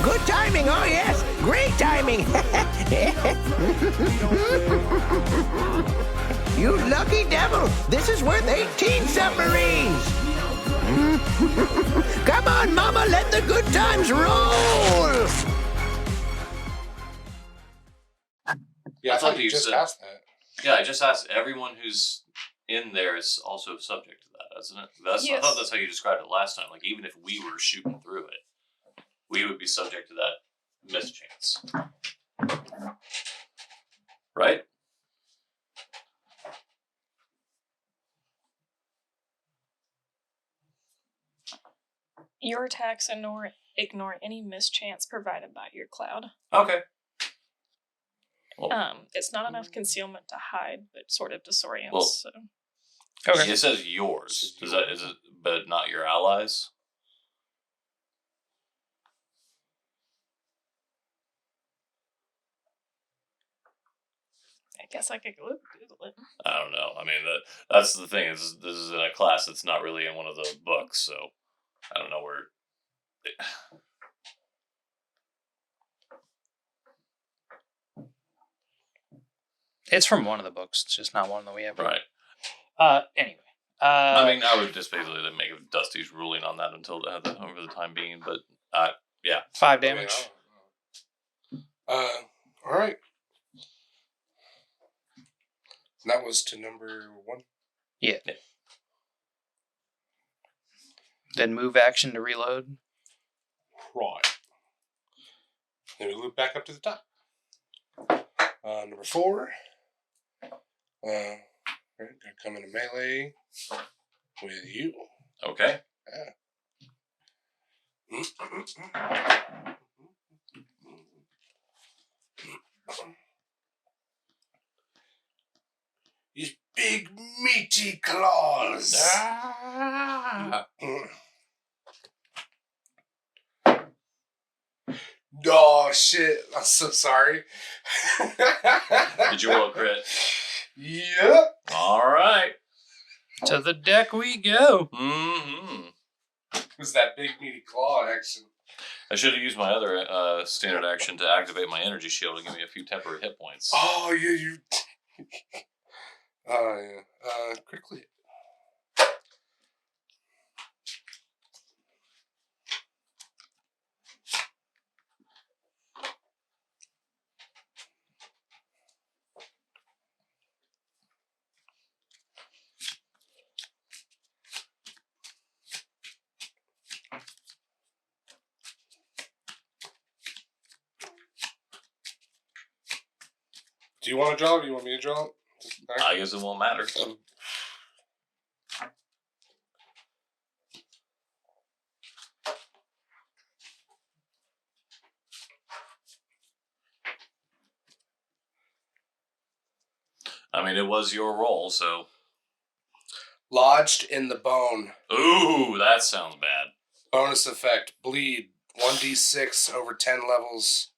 Good timing, oh yes. Great timing. You lucky devil. This is worth 18 submarines. Come on, Mama, let the good times roll. Yeah, I thought you you just said. asked that. Yeah, I just asked everyone who's in there is also subject to that, isn't it? I thought that's how you described it last time. Like, even if we were shooting through it, we would be subject to that mischance. Right? Your attacks ignore any mischance provided by your cloud. Okay. Well, It's not enough concealment to hide, but sort of disorients. Well, so. Okay. It says yours. Is it? But not your allies. I guess I could Google it. I don't know. I mean, that's the thing. Is this is in a class that's not really in one of the books, so I don't know where. It's from one of the books. It's just not one that we have. Right. Anyway. I mean, I would just basically make Dusty's ruling on that until over the time being, but yeah. 5 damage. All right. That was to number 1? Yeah. Then move action to reload. Right. Then we loop back up to the top. Number 4. Right, gonna come into melee with you. Okay. These big meaty claws. Oh shit! I'm so sorry. Did you roll a crit? Yep. All right. To the deck we go. Mm-hmm. It was that big meaty claw action. I should have used my other standard action to activate my energy shield and give me a few temporary hit points. Oh yeah, you. Yeah. Quickly. Do you want to draw it? Or do you want me to draw it? I guess it won't matter. I mean, it was your roll, so. Lodged in the bone. Ooh, that sounds bad. Bonus effect: bleed 1d6 over 10 levels.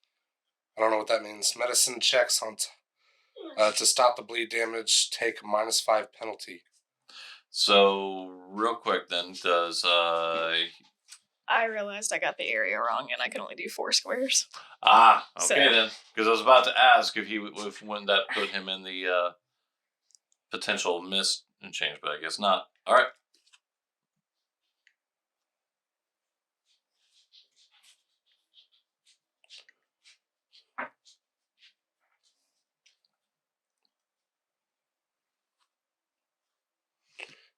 I don't know what that means. Medicine checks on to stop the bleed damage. Take a -5 penalty. So, real quick then, does I realized I got the area wrong, and I can only do 4 squares. okay So. then, because I was about to ask if when that put him in the potential miss and change, but I guess not. All right.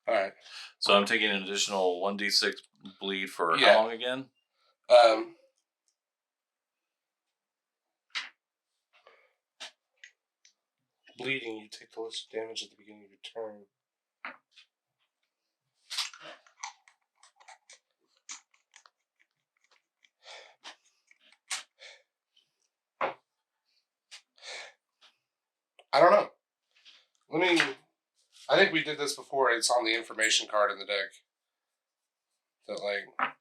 All right. So I'm taking an additional 1d6 bleed for how long again? Bleeding, you take the list of damage at the beginning of your turn. I don't know. I think we did this before. It's on the information card in the deck. That, like...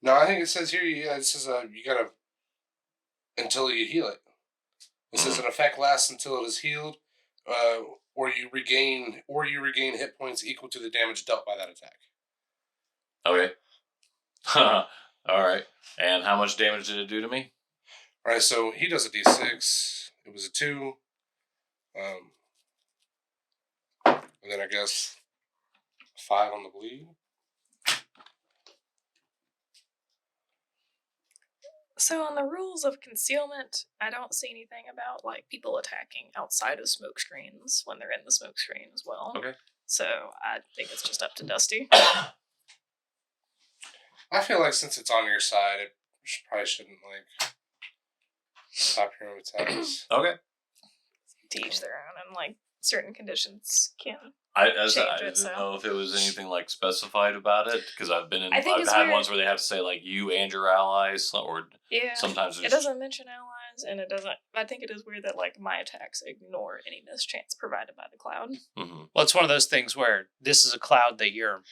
No, I think it says here. Yeah, it says you gotta until you heal it. It says an effect lasts until it is healed, or you regain hit points equal to the damage dealt by that attack. Okay. All right. And how much damage did it do to me? All right, so he does a d6. It was a 2. And then I guess 5 on the bleed. So on the rules of concealment, I don't see anything about like people attacking outside of smoke screens when they're in the smoke screen as well. Okay. So I think it's just up to Dusty. I feel like since it's on your side, it probably shouldn't like stop your own attacks. Okay. To each their own, and like certain conditions can. I Change didn't it, know if it was anything like specified about it because I've it's had weird. ones where they have to say like you and your allies, or Yeah. sometimes It doesn't mention allies, and it doesn't. I think it is weird that like my attacks ignore any mischance provided by the cloud, Mm-hmm. Well, it's one of those things where this is a cloud that you're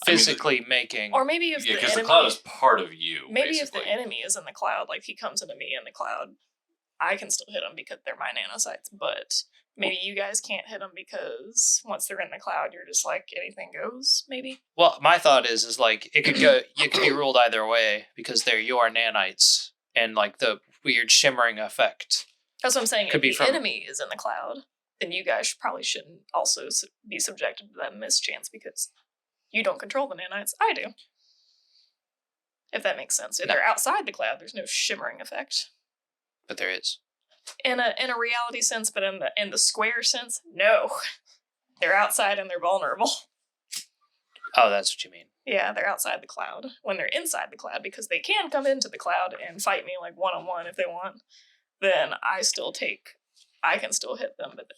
physically making. or maybe if Yeah, the because enemy, the cloud is part of you. maybe basically. if the enemy is in the cloud, like he comes into me in the cloud, I can still hit him because they're my nanosites, but maybe you guys can't hit them because once they're in the cloud, you're just like anything goes. Maybe. Well, my thought is like it could go. It could be ruled either way because they're your nanites and like the weird shimmering effect. That's what I'm saying. Could If be the from- enemy is in the cloud, then you guys probably shouldn't also be subjected to that mischance because you don't control the nanites. I do. If that makes sense. If No. they're outside the cloud, there's no shimmering effect. But there is. In a reality sense, but in the square sense, no. They're outside and they're vulnerable. Oh, that's what you mean. Yeah, they're outside the cloud. When they're inside the cloud, because they can come into the cloud and fight me like one-on-one if they want, then I can still hit them, but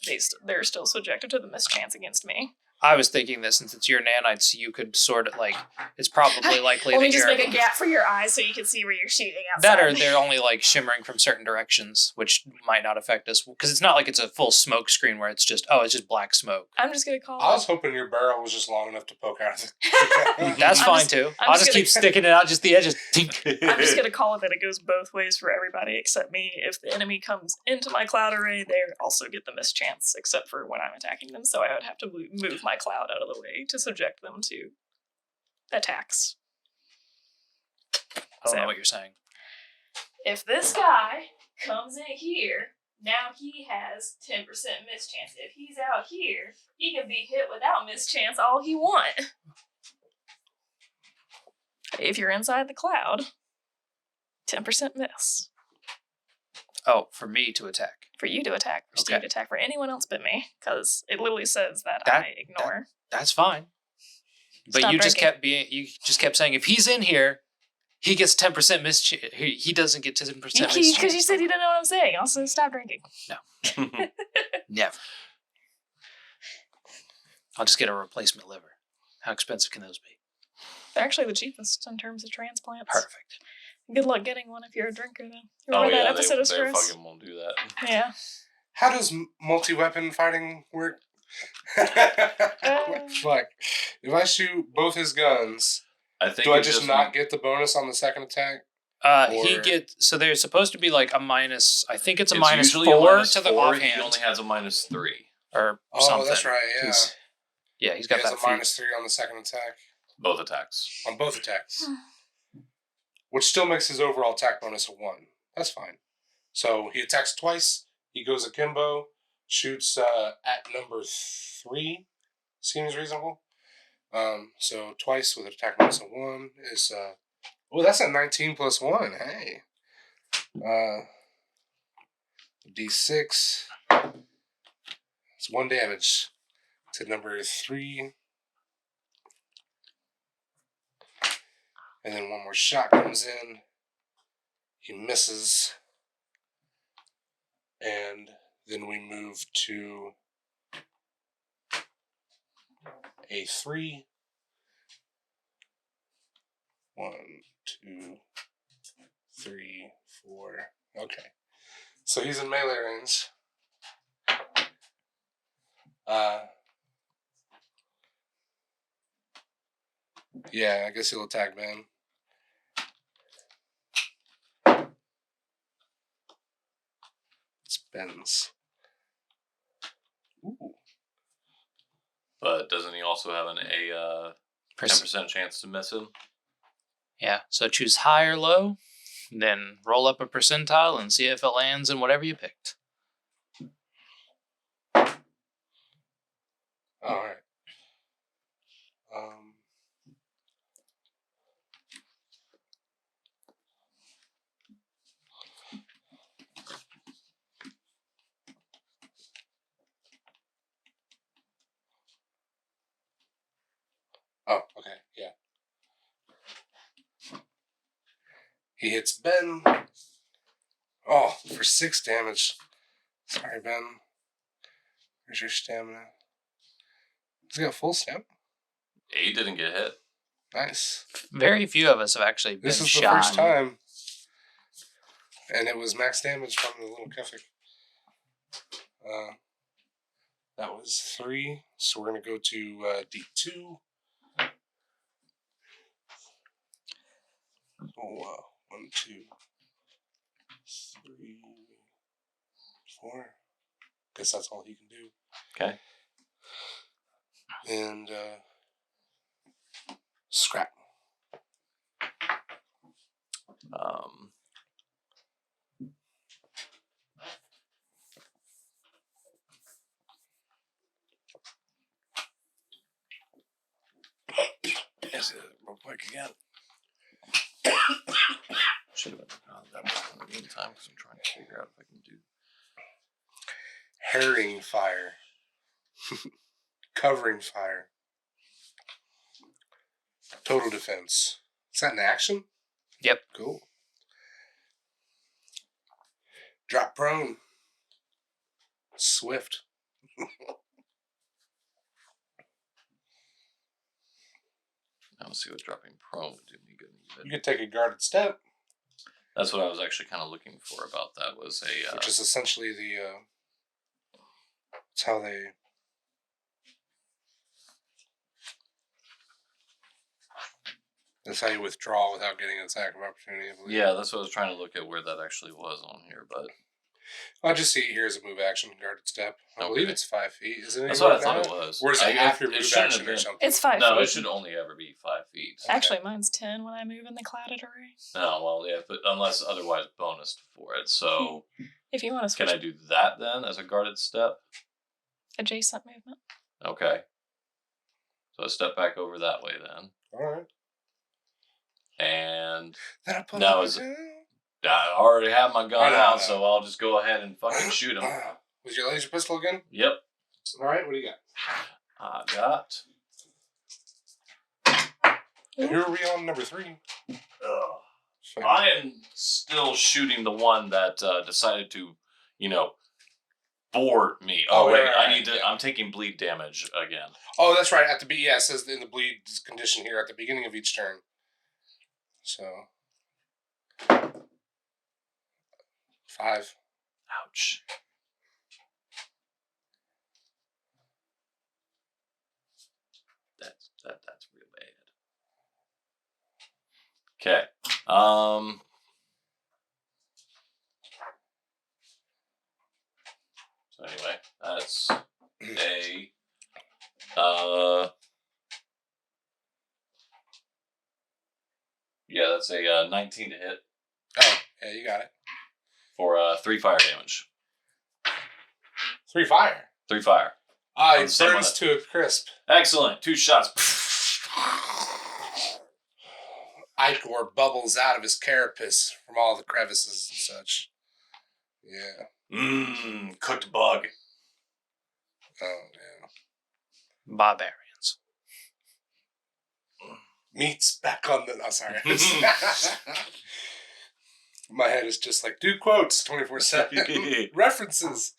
they're still subjected to the mischance against me. I was thinking that since it's your nanites, you could sort of like it's probably likely Only that just you're make a gap for your eyes so you can see where you're shooting outside. that, or they're only like shimmering from certain directions, which might not affect us because it's not like it's a full smoke screen where it's just black smoke. I'm just gonna call I was it. hoping your barrel was just long enough to poke out of it. That's I'm fine just- too. I'm I'll just just gonna- keep sticking it out just the edges. I'm just gonna call it that it goes both ways for everybody except me. If the enemy comes into my cloud array, they also get the mischance, except for when I'm attacking them. So I would have to move my cloud out of the way to subject them to attacks. I don't So- know what you're saying. If this guy comes in here, now he has 10% mischance. If he's out here, he can be hit without mischance all he want. If you're inside the cloud, 10% miss. Oh, for me to attack. For you to attack, for Steve Okay. to attack, for anyone else but me, because it literally says that That- I ignore. That's fine. But Stop you just drinking. kept saying if he's in here, he gets 10% mischance. He doesn't get 10% mischance. Because you said you didn't know what I'm saying. Also, stop drinking. Never. I'll just get a replacement liver. How expensive can those be? They're actually the cheapest in terms of transplants. Perfect. Good luck getting one if you're a drinker, though. You Oh remember yeah, that episode they of Stress? fucking won't do that. Yeah. How does multi-weapon fighting work? Like, if I shoot both his guns, I think. do I it just not get the bonus on the second attack? He Or- gets so there's supposed to be like a minus. I think it's a It's minus usually a 4 minus to the 4, offhand, He only has a minus 3. or Oh, something. that's right, yeah. He's He got has that a feat. minus 3 on the second attack. Both attacks. On both attacks. Which still makes his overall attack bonus a 1. That's fine. So he attacks twice. He goes akimbo. Shoots at number 3. Seems reasonable. So twice with an attack bonus of 1 is... that's a 19 plus 1. Hey. D6. It's 1 damage to number 3. And then one more shot comes in. He misses. And then we move to a 3. 1, 2, 3, 4. Okay. So he's in melee range. Yeah, I guess he'll attack Ben. Ben's. Ooh. But doesn't he also have a 10% chance to miss him? Yeah, so choose high or low, then roll up a percentile and see if it lands in whatever you picked. Alright. Oh, okay, yeah. He hits Ben. Oh, for 6 damage. Sorry, Ben. Where's your stamina? Does he got full stamina? He didn't get hit. Nice. Very few of us have actually been This is shot. the first time. And it was max damage from the little Kefik. That was 3. So we're going to go to D2. Oh, 1, 2, 3, 4. Guess that's all he can do. Okay. And scrap. Is it real quick again? Should have been that in the meantime because I'm trying to figure out if I can do. Herring fire. Covering fire. Total defense. Is that an action? Yep. Cool. Drop prone. Swift. I don't see what dropping prone would do me good. You could take a guarded step. That's what I was actually kind of looking for about that was a... which is essentially the... it's how they... That's how you withdraw without getting an attack of opportunity, I believe. Yeah, that's what I was trying to look at where that actually was on here, but... I'll just see it here as a move action, guarded step. I believe it's 5 feet, isn't it? That's what I thought it was. Or is it after it move shouldn't action have or been. something? It's 5 No, feet. it should only ever be 5 feet. Actually, mine's 10 when I move in the clouded array. No, well, yeah, but unless otherwise bonused for it. So, If you want to switch can I do that then as a guarded step? adjacent movement. Okay. So I step back over that way then. Alright. And Then I put Now it is- down. I already have my gun I know, out, I know. so I'll just go ahead and fucking shoot him. Was your laser pistol again? Yep. Alright, what do you got? I got... And who are we on number 3? I am still shooting the one that decided to, board me. Oh, wait, right, I need to... yeah. I'm taking bleed damage again. Oh, that's right. It says in the bleed condition here at the beginning of each turn. So 5. Ouch. That's real bad. Okay. So anyway, that's that's a 19 to hit Oh, yeah, you got it. for 3 fire damage. 3 fire. 3 fire. Ah, On it the same burns one. to a crisp. Excellent. 2 shots. Ichor bubbles out of his carapace from all the crevices and such. Yeah. Cooked bug. Oh, yeah. Barbarians. Meat's back on the... Oh, sorry. My head is just like, do quotes 24/7. References.